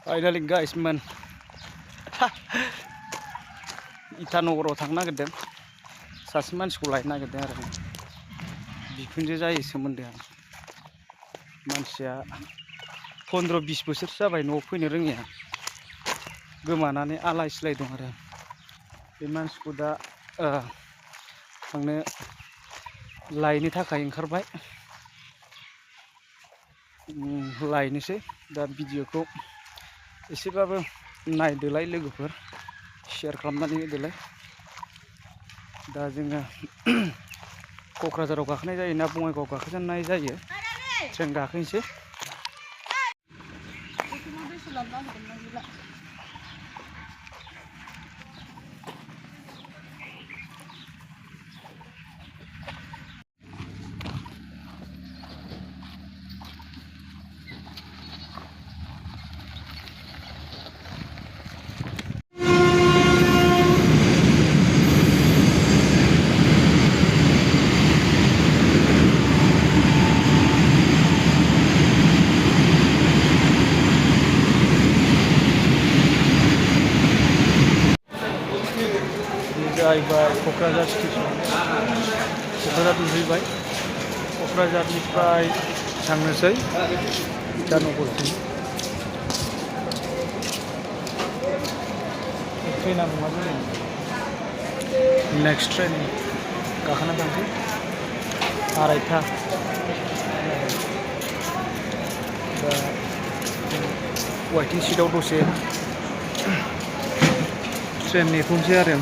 finally guys मोन इटानगराव थांनो नागिरदों सासे मानसिखौ लायनो नागिरदों आरो बिखुनजो जायो सोमोन्दोआ मानसिया 15-20 बोसोरसो जाबाय न'आव फैनो रोङिया गोमानानै आलाय सिलाय दं आरो बे मानसिखौ दा थांनो लायनो थाखाय ओंखारबाय लायनोसै दा भिडिअखौ एसेबाबो नायदोलाय लोगोफोर शेयार खालामनानै होदोलाय दा जोङो क'क्राझाराव गाखोनाय जायो ना बङाइगाव गाखोजेननाय जायो ट्रेन गाखोनोसै जाहैबाय क'क्राझार स्टेसन क'क्राझार मोनहैबाय क'क्राझारनिफ्राय थांनोसै इटानगरसिम ट्रेना नङा जोङो नेक्स्ट ट्रेन गाखोना थांसै 2:30 दा वाइटिं सिटआव दसे ट्रेन नेथ'नोसै आरो